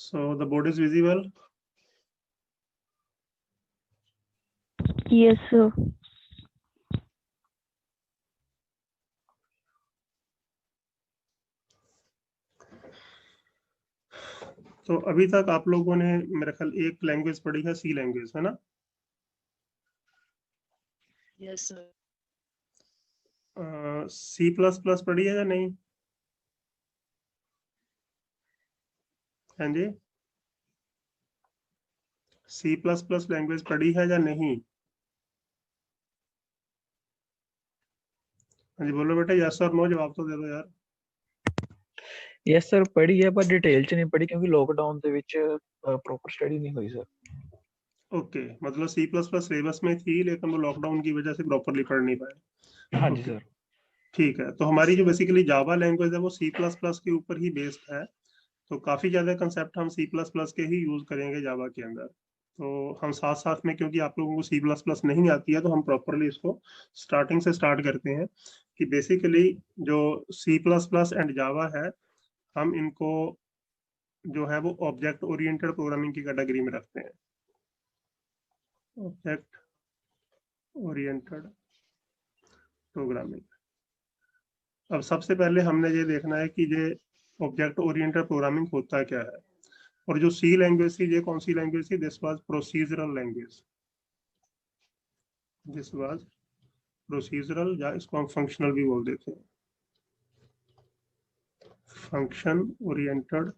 So the board is visible. Yes, sir. तो अभी तक आप लोगों ने मेरे ख्याल एक लैंग्वेज पढ़ी है, सी लैंग्वेज, है ना? Yes sir. C plus plus पढ़ी है या नहीं? हाँ जी, सी प्लस प्लस लैंग्वेज पढ़ी है या नहीं? हाँ जी बोलो बेटा, यस और नो जवाब तो दे दो यार। यस सर पढ़ी है पर डिटेल ਚ ਨਹੀਂ ਪੜ੍ਹੀ ਕਿਉਂਕਿ ਲੋਕਡਾਊਨ ਦੇ ਵਿੱਚ ਪ੍ਰੋਪਰ ਸਟੱਡੀ ਨਹੀਂ ਹੋਈ ਸਰ। ओके, मतलब सी प्लस प्लस सिलेबस में थी लेकिन वो लॉकडाउन की वजह से प्रॉपरली पढ़ नहीं पाए। हाँ जी Okay, सर। ठीक है। तो हमारी जो बेसिकली जावा लैंग्वेज है वो सी प्लस प्लस के ऊपर ही बेस्ड है, तो काफी ज्यादा कंसेप्ट हम सी प्लस प्लस के ही यूज करेंगे जावा के अंदर। तो हम साथ साथ में, क्योंकि आप लोगों को सी प्लस प्लस नहीं आती है, तो हम प्रॉपरली इसको स्टार्टिंग से स्टार्ट करते हैं कि बेसिकली जो सी प्लस प्लस एंड जावा है, हम इनको जो है वो ऑब्जेक्ट ओरिएंटेड प्रोग्रामिंग की कैटेगरी में रखते हैं। Object oriented programming. अब सबसे पहले हमने ये देखना है कि ये ऑब्जेक्ट ओरिएंटेड प्रोग्रामिंग होता क्या है। और जो सी लैंग्वेज थी, ये कौन सी लैंग्वेज थी? This was procedural language. This was procedural, या इसको हम फंक्शनल भी बोल देते हैं, फंक्शन ओरिएंटेड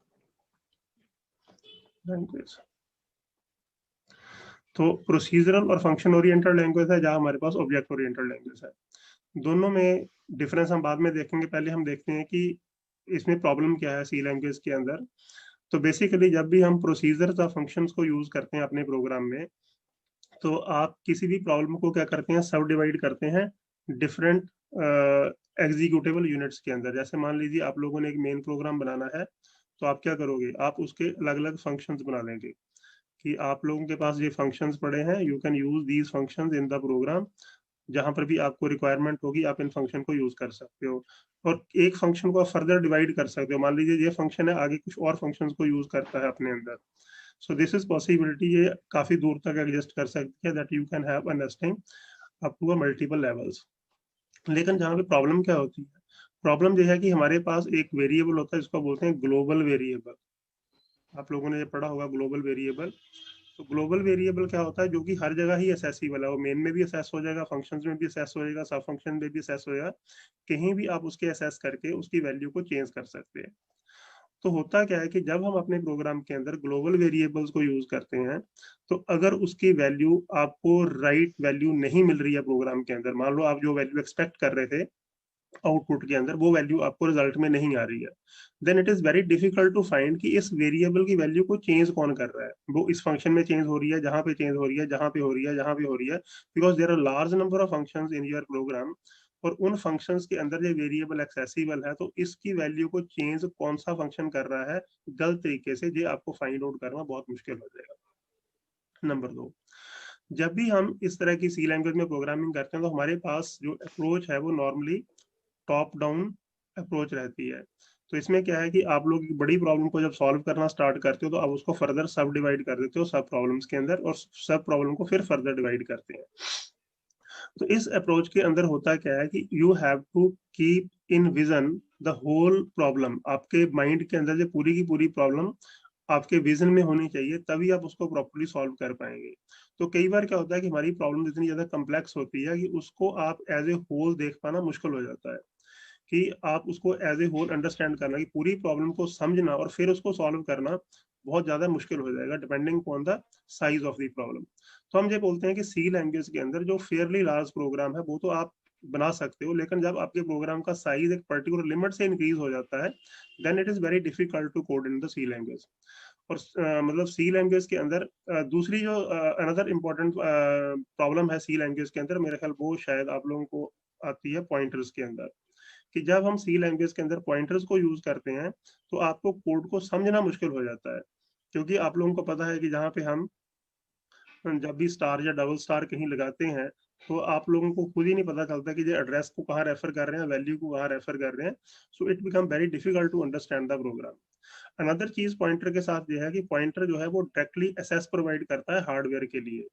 लैंग्वेज। तो प्रोसीजरल और फंक्शन ओरिएंटेड लैंग्वेज है, जहां हमारे पास ऑब्जेक्ट ओरिएंटेड लैंग्वेज है। दोनों में डिफरेंस हम बाद में देखेंगे, पहले हम देखते हैं कि इसमें प्रॉब्लम क्या है सी लैंग्वेज के अंदर। तो बेसिकली जब भी हम प्रोसीजर्स या फंक्शंस को यूज करते हैं अपने प्रोग्राम में, तो आप किसी भी प्रॉब्लम को क्या करते हैं, सब डिवाइड करते हैं डिफरेंट एग्जीक्यूटेबल यूनिट्स के अंदर। जैसे मान लीजिए आप लोगों ने एक मेन प्रोग्राम बनाना है, तो आप क्या करोगे, आप उसके अलग अलग फंक्शंस बना लेंगे कि आप लोगों के पास ये फंक्शंस पड़े हैं, you can use these functions in the program. जहां पर भी आपको रिक्वायरमेंट होगी आप इन फंक्शन को यूज कर सकते हो। और एक फंक्शन को आप फर्दर डिवाइड कर सकते हो, मान लीजिए ये फंक्शन है, आगे कुछ और फंक्शंस को यूज करता है अपने अंदर। सो दिस इज पॉसिबिलिटी, ये काफी दूर तक एग्जिस्ट कर सकती है, that you can have a nesting up to a multiple levels. लेकिन जहाँ पे प्रॉब्लम क्या होती है, प्रॉब्लम यह है कि हमारे पास एक वेरिएबल होता है जिसको बोलते हैं ग्लोबल वेरिएबल। आप लोगों ने ये पढ़ा होगा ग्लोबल वेरिएबल। तो ग्लोबल वेरिएबल क्या होता है, जो कि हर जगह ही असेसिबल है। वो मेन में भी असेस हो जाएगा, फंक्शंस में भी असेस हो जाएगा, सब फंक्शन में भी असेस हो जाएगा, कहीं भी आप उसके असेस करके उसकी वैल्यू को चेंज कर सकते हैं। तो होता क्या है कि जब हम अपने प्रोग्राम के अंदर ग्लोबल वेरिएबल्स को यूज करते हैं, तो अगर उसकी वैल्यू आपको राइट वैल्यू नहीं मिल रही है प्रोग्राम के अंदर, मान लो आप जो वैल्यू एक्सपेक्ट कर रहे थे आउटपुट के अंदर, वो वैल्यू आपको रिजल्ट में नहीं आ रही है, then it is very difficult to find कि इस वेरिएबल की वैल्यू को चेंज कौन कर रहा है। वो इस फंक्शन में चेंज हो रही है, जहां पे चेंज हो रही है, जहां पे हो रही है, जहां पे हो रही है, because there are large number of functions in your program. और उन फंक्शंस के अंदर ये वेरिएबल एक्सेसिबल है, तो इसकी वैल्यू को चेंज कौन सा फंक्शन कर रहा है गलत तरीके से, ये आपको फाइंड आउट करना बहुत मुश्किल हो जाएगा। नंबर 2, जब भी हम इस तरह की सी लैंग्वेज में प्रोग्रामिंग करते हैं, तो हमारे पास जो अप्रोच है वो नॉर्मली टॉप डाउन अप्रोच रहती है। तो इसमें क्या है कि आप लोग एक बड़ी प्रॉब्लम को जब सॉल्व करना स्टार्ट करते हो, तो आप उसको फर्दर सब डिवाइड कर देते हो सब प्रॉब्लम्स के अंदर, और सब प्रॉब्लम को फिर फर्दर डिवाइड करते हैं। तो इस अप्रोच के अंदर होता क्या है कि you have to keep in vision the whole problem. आपके माइंड के अंदर जो पूरी की पूरी प्रॉब्लम आपके विजन में होनी चाहिए, तभी आप उसको प्रॉपर्ली सॉल्व कर पाएंगे। तो कई बार क्या होता है कि हमारी प्रॉब्लम इतनी ज्यादा कम्प्लेक्स होती है कि उसको आप एज ए होल देख पाना मुश्किल हो जाता है, कि आप उसको एज ए होल अंडरस्टैंड करना, कि पूरी प्रॉब्लम को समझना और फिर उसको सॉल्व करना बहुत ज्यादा मुश्किल हो जाएगा, depending on the size of the problem. तो हम ये बोलते हैं कि सी लैंग्वेज के अंदर जो फेयरली लार्ज प्रोग्राम है वो तो आप बना सकते हो, लेकिन जब आपके प्रोग्राम का साइज एक पर्टिकुलर लिमिट से इंक्रीज हो जाता है, then it is very difficult to code in the C language. और मतलब सी लैंग्वेज के अंदर दूसरी जो अनदर इम्पोर्टेंट प्रॉब्लम है सी लैंग्वेज के अंदर, मेरे ख्याल वो शायद आप लोगों को आती है पॉइंटर्स के अंदर। कि जब हम सी लैंग्वेज के अंदर पॉइंटर्स को यूज करते हैं, तो आपको कोड को समझना मुश्किल हो जाता है, क्योंकि आप लोगों को पता है कि जहाँ पे हम जब भी स्टार या डबल स्टार कहीं लगाते हैं, तो आप लोगों को खुद ही नहीं पता चलता कि ये एड्रेस को कहाँ रेफर कर रहे हैं, वैल्यू को कहाँ रेफर कर रहे हैं। So it become very difficult to understand the program. Another चीज पॉइंटर के साथ यह है कि पॉइंटर जो है वो डायरेक्टली असेस प्रोवाइड करता है हार्डवेयर के लिए,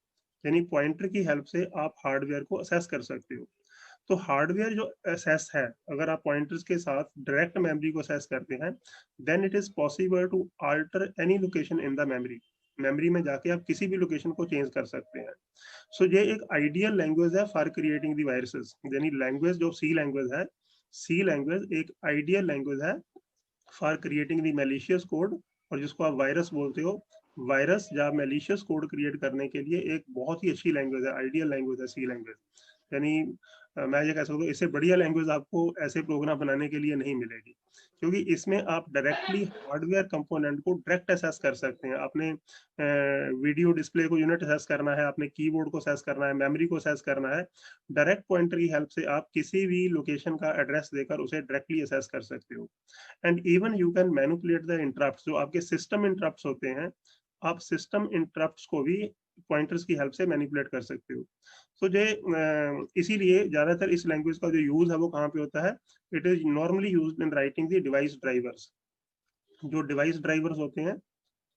यानी पॉइंटर की हेल्प से आप हार्डवेयर को असेस कर सकते हो। तो हार्डवेयर जो असेस है, अगर आप पॉइंटर्स के साथ डायरेक्ट मेमोरी को असेस करते हैं, then it is possible to alter any location in the memory. Memory में जाके आप किसी भी लोकेशन को चेंज कर सकते हैं। सो ये एक आइडियल लैंग्वेज है फॉर क्रिएटिंग द वायरसेस, यानी लैंग्वेज जो सी लैंग्वेज है, सी लैंग्वेज एक आइडियल लैंग्वेज है for creating the malicious code, और जिसको आप वायरस बोलते हो, वायरस या मैलिशियस कोड क्रिएट करने के लिए एक बहुत ही अच्छी लैंग्वेज है, आइडियल लैंग्वेज है सी लैंग्वेज। यानी मैं ये कह सकता हूँ इससे बढ़िया लैंग्वेज आपको ऐसे प्रोग्राम बनाने के लिए नहीं मिलेगी, क्योंकि इसमें आप डायरेक्टली हार्डवेयर कंपोनेंट को डायरेक्ट असेस कर सकते हैं। आपने वीडियो डिस्प्ले को यूनिट असेस करना है, आपने कीबोर्ड को असेस करना है, मेमोरी को असेस करना है, डायरेक्ट पॉइंटर की हेल्प से आप किसी भी लोकेशन का एड्रेस देकर उसे डायरेक्टली असेस कर सकते हो। And even you can manipulate the interrupts, जो आपके सिस्टम इंटरप्ट्स होते हैं, आप सिस्टम इंटरप्ट्स को भी पॉइंटर्स की हेल्प से मैनिपुलेट कर सकते हो। तो ये इसीलिए ज्यादातर इस लैंग्वेज का जो यूज है वो कहाँ पे होता है, it is normally used in writing the device drivers. जो डिवाइस ड्राइवर्स होते हैं,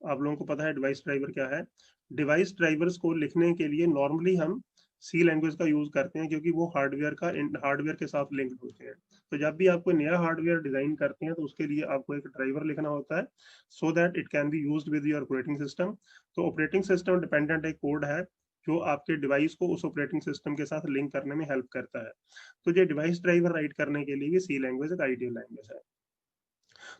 आप लोगों को पता है डिवाइस ड्राइवर क्या है। डिवाइस ड्राइवर्स को लिखने के लिए नॉर्मली हम सी लैंग्वेज का यूज करते हैं, क्योंकि वो हार्डवेयर के साथ लिंक्ड होते हैं। तो जब भी आप कोई नया हार्डवेयर डिजाइन करते हैं तो उसके लिए आपको एक ड्राइवर लिखना होता है, so that it can be used with your operating system. तो ऑपरेटिंग सिस्टम डिपेंडेंट एक कोड है जो आपके डिवाइस को उस ऑपरेटिंग सिस्टम के साथ लिंक करने में हेल्प करता है। तो ये डिवाइस ड्राइवर राइट करने के लिए भी सी लैंग्वेज एक आइडियल लैंग्वेज है।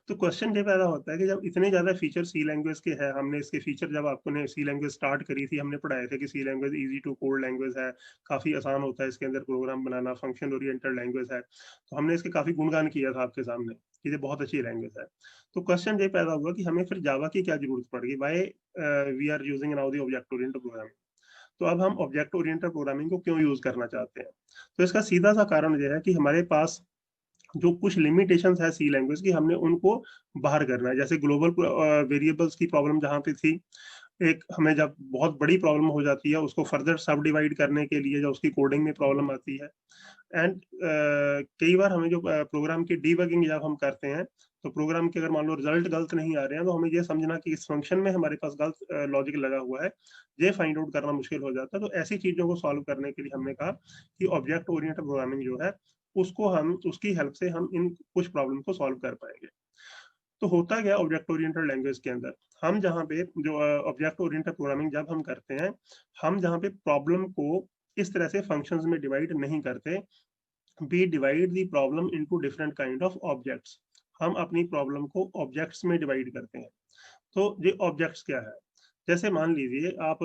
तो क्वेश्चन ये पैदा होता है कि जब इतने ज्यादा फीचर सी लैंग्वेज के हैं, हमने इसके फीचर जब आपको ने सी लैंग्वेज स्टार्ट करी थी, हमने पढ़ाए थे कि C language easy to code language है, काफी आसान होता है इसके अंदर प्रोग्राम बनाना, फंक्शन ओरिएंटेड लैंग्वेज है। तो हमने इसके काफी गुणगान किया था आपके सामने कि ये बहुत अच्छी लैंग्वेज है। तो क्वेश्चन ये पैदा हुआ कि हमें फिर जावा की क्या जरूरत पड़ेगी, why we are using now the object oriented programming. तो अब हम ऑब्जेक्ट ओरिएंटेड प्रोग्रामिंग को क्यों यूज करना चाहते हैं? तो इसका सीधा सा कारण यह है कि हमारे पास जो कुछ लिमिटेशंस है सी लैंग्वेज की, हमने उनको बाहर करना है। जैसे ग्लोबल वेरिएबल्स की प्रॉब्लम जहाँ पे थी, एक हमें जब बहुत बड़ी प्रॉब्लम हो जाती है उसको फर्दर सब डिवाइड करने के लिए, जब उसकी कोडिंग में प्रॉब्लम आती है, एंड कई बार हमें जो प्रोग्राम की डीबगिंग जब हम करते हैं, तो प्रोग्राम के अगर मान लो रिजल्ट गलत नहीं आ रहे हैं, तो हमें ये समझना कि इस फंक्शन में हमारे पास गलत लॉजिक लगा हुआ है, ये फाइंड आउट करना मुश्किल हो जाता है। तो ऐसी चीजों को सॉल्व करने के लिए हमने कहा कि ऑब्जेक्ट ओरिएंटेड प्रोग्रामिंग जो है, उसको हम उसकी हेल्प से हम इन कुछ प्रॉब्लम को सॉल्व कर पाएंगे। तो होता गया ऑब्जेक्ट ओरिएंटेड लैंग्वेज के अंदर, हम जहाँ पे जो ऑब्जेक्ट ओरिएंटेड प्रोग्रामिंग जब हम करते हैं, हम जहाँ पे प्रॉब्लम को इस तरह से फंक्शंस में डिवाइड नहीं करते, we divide the problem into different kind of objects। हम अपनी प्रॉब्लम को ऑब्जेक्ट्स में डिवाइड करते हैं। तो ये ऑब्जेक्ट्स क्या है? जैसे मान लीजिए आप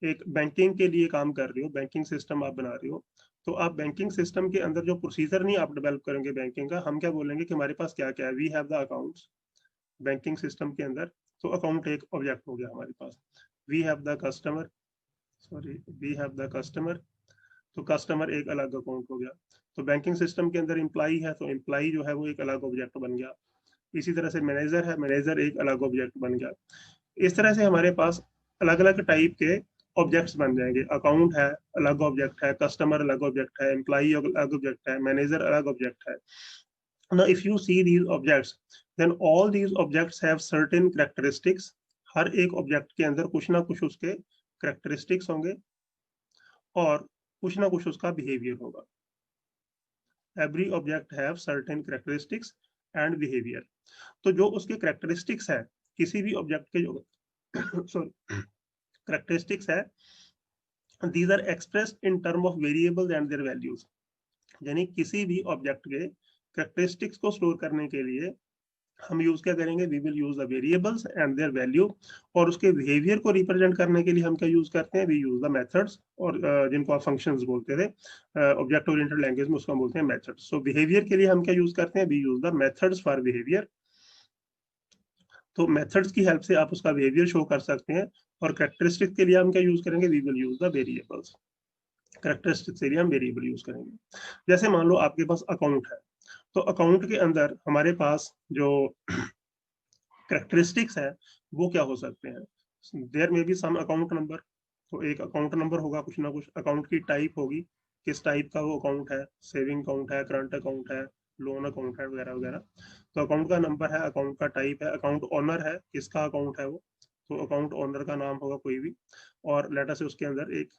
एक बैंकिंग के लिए काम कर रहे हो, बैंकिंग सिस्टम आप बना रहे हो, तो आप बैंकिंग सिस्टम के अंदर जो प्रोसीजर नहीं आप डेवलप करेंगे बैंकिंग का, हम क्या बोलेंगे कि हमारे पास क्या क्या है, we have the accounts. Banking system के अंदर तो अकाउंट एक ऑब्जेक्ट हो गया हमारे पास। We have the customer, sorry, we have the customer, तो कस्टमर एक अलग अकाउंट हो गया। तो बैंकिंग सिस्टम के अंदर एम्प्लॉई है, तो एम्प्लॉई जो है वो एक अलग ऑब्जेक्ट बन गया। इसी तरह से मैनेजर है, मैनेजर एक अलग ऑब्जेक्ट बन गया। इस तरह से हमारे पास अलग अलग टाइप के ऑब्जेक्ट्स बन जाएंगे। अकाउंट है, अलग ऑब्जेक्ट है, कस्टमर अलग ऑब्जेक्ट है, एम्प्लॉई अलग ऑब्जेक्ट है, मैनेजर अलग ऑब्जेक्ट है। Now if you see these objects, then all these objects have certain characteristics। हर एक ऑब्जेक्ट के अंदर कुछ ना कुछ उसके characteristics होंगे और कुछ ना कुछ उसका बिहेवियर होगा। Every object have certain characteristics and behavior। तो जो उसके characteristics है, किसी भी ऑब्जेक्ट के जो सॉरी characteristics है, these are expressed in term of variables and their values। यानी किसी भी ऑब्जेक्ट के characteristics को स्टोर करने के लिए हम यूज क्या करेंगे, we will use the variables and their value. और उसके बिहेवियर को रिप्रेजेंट करने के लिए हम क्या यूज करते हैं, वी यूज द मेथड्स, और जिनको आप फंक्शंस बोलते थे ऑब्जेक्ट ओरिएंटेड लैंग्वेज में, उसको हम बोलते हैं मेथड्स। सो बिहेवियर के लिए हम क्या यूज करते हैं, we use the methods for behaviour. तो मेथड्स की हेल्प से आप उसका बिहेवियर शो कर सकते हैं। और कैरेक्टरिस्टिक के लिए हम क्या यूज करेंगे, we will use the variables. Characteristic के लिए हम वेरिएबल यूज करेंगे। जैसे मान लो आपके पास अकाउंट है, तो अकाउंट के अंदर हमारे पास जो कैरेक्टरिस्टिक्स है वो क्या हो सकते हैं, देयर में भी सम अकाउंट नंबर। तो एक अकाउंट नंबर होगा, कुछ ना कुछ अकाउंट की टाइप होगी, किस टाइप का वो अकाउंट है, सेविंग अकाउंट है, करंट अकाउंट है, लोन अकाउंट है वगैरह वगैरह। तो अकाउंट का नंबर है, अकाउंट का टाइप है, अकाउंट ओनर है, किसका अकाउंट है वो, तो अकाउंट ओनर का नाम होगा कोई भी, और लेटर से उसके अंदर एक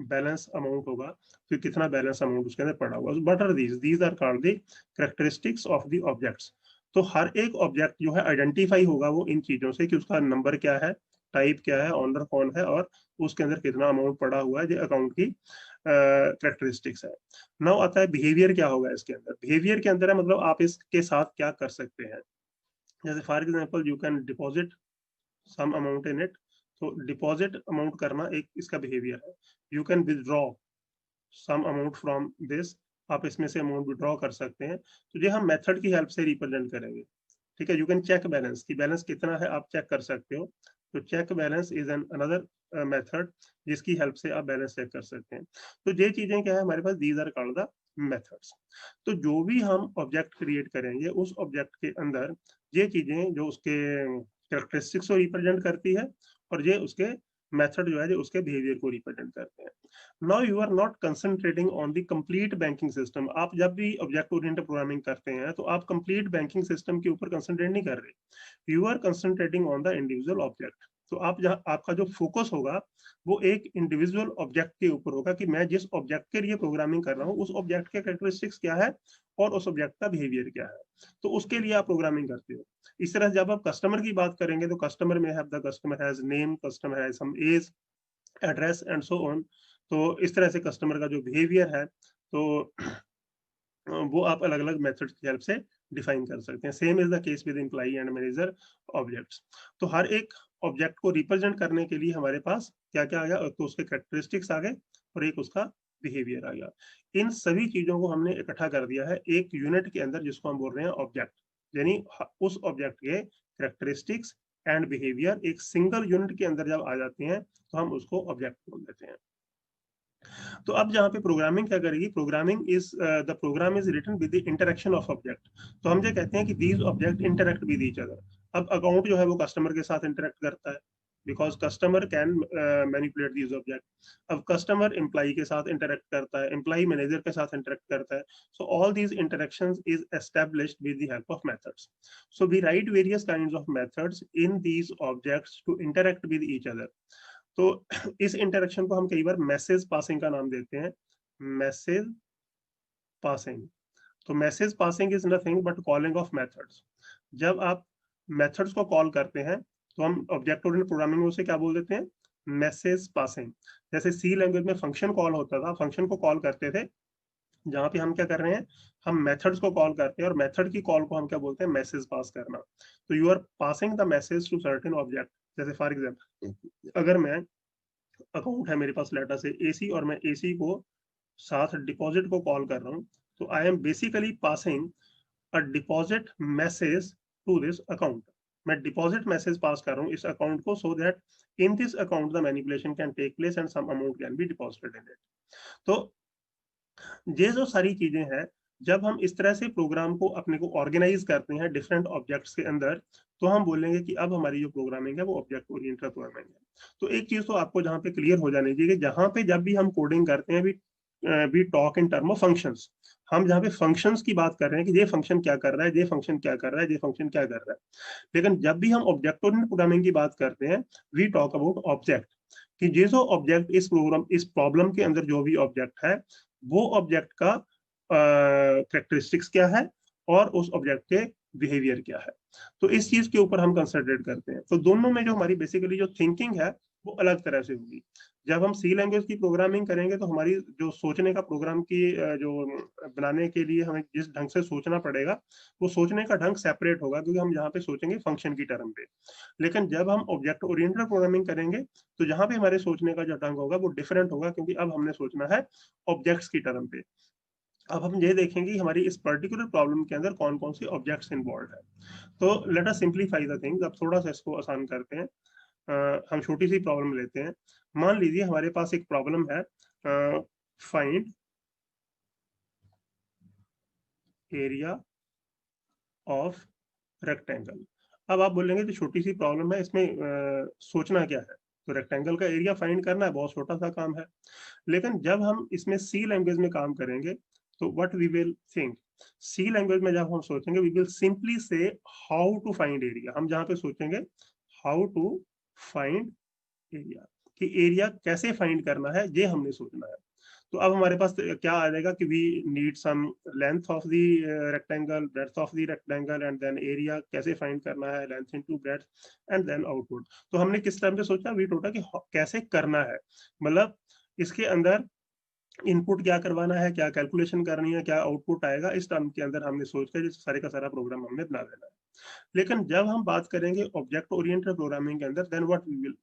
बैलेंस अमाउंट होगा, फिर कितना बैलेंस अमाउंट उसके अंदर पड़ा हुआ। But are these are called the characteristics of the objects. तो हर एक ऑब्जेक्ट जो है आइडेंटिफाई होगा वो इन चीजों से कि उसका नंबर क्या है, टाइप क्या है, ऑनर कौन है, और उसके अंदर कितना अमाउंट पड़ा हुआ है, जो अकाउंट की कैरेक्टरिस्टिक्स है। नाउ आता है बिहेवियर क्या होगा इसके अंदर। बिहेवियर के अंदर है मतलब आप इसके साथ क्या कर सकते हैं। जैसे for example you can deposit some amount in it. तो डिपॉजिट अमाउंट करना एक इसका बिहेवियर है। You can withdraw some amount from this, आप इसमें से अमाउंट विड्रॉ कर सकते हैं। तो ये हम मेथड की हेल्प से रिप्रेजेंट करेंगे। ठीक है, यू कैन चेक बैलेंस की बैलेंस कितना है आप चेक कर सकते हो। तो check balance is an another method जिसकी हेल्प से आप बैलेंस चेक कर सकते हैं। तो ये चीजें क्या है हमारे पास, these are called the methods. तो जो भी हम ऑब्जेक्ट क्रिएट करेंगे उस ऑब्जेक्ट के अंदर ये चीजें जो उसके कैरेक्टरिस्टिक्स को रिप्रेजेंट करती है, और ये उसके मेथड जो है जो उसके बिहेवियर को रिप्रेजेंट करते हैं। Now you are not concentrating on the complete banking system. आप जब भी ऑब्जेक्ट ओरिएंटेड प्रोग्रामिंग करते हैं तो आप कंप्लीट बैंकिंग सिस्टम के ऊपर कंसंट्रेट नहीं कर रहे, you are concentrating on the individual object. तो आप जहाँ आपका जो फोकस होगा वो एक इंडिविजुअल ऑब्जेक्ट के ऊपर होगा कि मैं जिस ऑब्जेक्ट के लिए प्रोग्रामिंग कर रहा हूँ उस ऑब्जेक्ट के कैरेक्टरिस्टिक्स क्या है और उस ऑब्जेक्ट का बिहेवियर क्या है, तो उसके लिए आप प्रोग्रामिंग करते हो। इस तरह जब आप कस्टमर की बात करेंगे तो कस्टमर में have the customer has name, customer has some age, address and so on. तो इस तरह से कस्टमर का जो बिहेवियर है तो वो आप अलग अलग मेथड्स की हेल्प से डिफाइन कर सकते हैं। Same is the case with employee and manager objects. तो हर एक ऑब्जेक्ट को रिप्रेजेंट करने के लिए हमारे पास क्या क्या आ गया, तो उसके कैरेक्टरिस्टिक्स आ गए और एक उसका बिहेवियर आ गया। इन सभी चीजों को हमने इकट्ठा कर दिया है एक यूनिट के अंदर जिसको हम बोल रहे हैं ऑब्जेक्ट। यानी उस ऑब्जेक्ट के कैरेक्टरिस्टिक्स एंड बिहेवियर एक सिंगल यूनिट के अंदर जब आ जाते हैं तो हम उसको ऑब्जेक्ट बोल देते हैं। तो अब जहाँ पे प्रोग्रामिंग क्या करेगी, programming is the program is written with the interaction of object. तो हम ये कहते हैं कि these object interact with each other. अब अकाउंट जो है वो कस्टमर के साथ इंटरेक्ट करता है because customer can manipulate these object. अब कस्टमर एम्प्लॉई के साथ इंटरेक्ट करता है, एम्प्लॉई मैनेजर के साथ इंटरेक्ट करता है। So all these interactions is established with the help of methods. So we write various kinds of methods in these objects to interact with each other. तो इस इंटरेक्शन को हम कई बार मैसेज पासिंग का नाम देते हैं, मैसेज पासिंग। तो message passing is nothing but calling of methods. जब आप मेथड्स को कॉल करते हैं तो हम ऑब्जेक्ट ओरिएंटेड प्रोग्रामिंग में उसे क्या बोल देते हैं, मैसेज पासिंग। जैसे सी लैंग्वेज में फंक्शन कॉल होता था, फंक्शन को कॉल करते थे, जहाँ पे हम क्या कर रहे हैं, हम मेथड्स को कॉल करते हैं और मेथड की कॉल को हम क्या बोलते हैं, मैसेज पास करना। तो you are passing the message to certain object. जैसे फॉर एग्जाम्पल अगर मैं अकाउंट है मेरे पास लेटर से एसी और मैं एसी को साथ डिपॉजिट को कॉल कर रहा हूँ, तो I am basically passing a deposit message to this account. मैं डिपॉजिट मैसेज पास कर रहा हूँ इस अकाउंट को so that in this account the manipulation can take place and some amount can be deposited in it. तो ये जो सारी चीजें हैं, जब हम इस तरह से प्रोग्राम को अपने को ऑर्गेनाइज करते हैं डिफरेंट ऑब्जेक्ट्स के अंदर, तो हम बोलेंगे कि अब हमारी जो प्रोग्रामिंग है वो ऑब्जेक्ट ओरिएंटेड प्रोग्रामिंग है। तो एक चीज तो आपको जहाँ पे क्लियर हो जानी चाहिए कि जहाँ पे जब भी हम कोडिंग करते हैं we talk in term of functions. हम जहाँ पे फंक्शंस की बात कर रहे हैं कि ये फंक्शन क्या कर रहा है, ये फंक्शन क्या कर रहा है, ये फंक्शन क्या कर रहा है। लेकिन जब भी हम ऑब्जेक्ट ओरिएंटेड प्रोग्रामिंग की बात करते हैं वी टॉक अबाउट ऑब्जेक्ट, कि ये जो ऑब्जेक्ट इस प्रॉब्लम के अंदर जो भी ऑब्जेक्ट है वो ऑब्जेक्ट का कैरेक्टरिस्टिक्स क्या है और उस ऑब्जेक्ट के बिहेवियर क्या है। तो इस चीज के ऊपर हम कंसंट्रेट करते हैं। तो दोनों में जो हमारी बेसिकली जो थिंकिंग है वो अलग तरह से होगी। जब हम सी लैंग्वेज की प्रोग्रामिंग करेंगे तो हमारी जो सोचने का प्रोग्राम की जो बनाने के लिए हमें जिस ढंग से सोचना पड़ेगा वो सोचने का ढंग सेपरेट होगा, क्योंकि हम यहाँ पे सोचेंगे फंक्शन की टर्म पे। लेकिन जब हम ऑब्जेक्ट ओरिएंटेड प्रोग्रामिंग करेंगे तो जहाँ पे हमारे सोचने का जो ढंग होगा वो डिफरेंट होगा, क्योंकि अब हमने सोचना है ऑब्जेक्ट्स की टर्म पे। अब हम ये देखेंगे कि हमारी इस पर्टिकुलर प्रॉब्लम के अंदर कौन कौन सी ऑब्जेक्ट्स इन्वॉल्व है। तो let us simplify the things. अब थोड़ा सा इसको आसान करते हैं। हम छोटी सी प्रॉब्लम लेते हैं। मान लीजिए हमारे पास एक प्रॉब्लम है, फाइंड एरिया ऑफ रेक्टेंगल। अब आप बोलेंगे तो छोटी सी प्रॉब्लम है, इसमें सोचना क्या है। तो रेक्टेंगल का एरिया फाइंड करना है, बहुत छोटा सा काम है। लेकिन जब हम इसमें सी लैंग्वेज में काम करेंगे तो what we will think, C language में जब हम सोचेंगे we will simply say how to find area, हम जहाँ पे सोचेंगे हाउ टू फाइंड एरिया, कि एरिया कैसे फाइंड करना है ये हमने सोचना है। तो अब हमारे पास क्या आ जाएगा कि we need some length of the rectangle, breadth of the rectangle and then area कैसे फाइंड करना है, length into breadth and then output. तो हमने किस टाइम पे सोचा, वी टोटा कि कैसे करना है, मतलब इसके अंदर इनपुट क्या करवाना है, क्या कैलकुलेशन करनी है, क्या आउटपुट आएगा, इस टर्म के अंदर हमने सोच कर सारे का सारा प्रोग्राम हमने बना देना है। लेकिन जब हम बात करेंगे ऑब्जेक्ट ओरिएंटेड प्रोग्रामिंग के अंदर, then what we will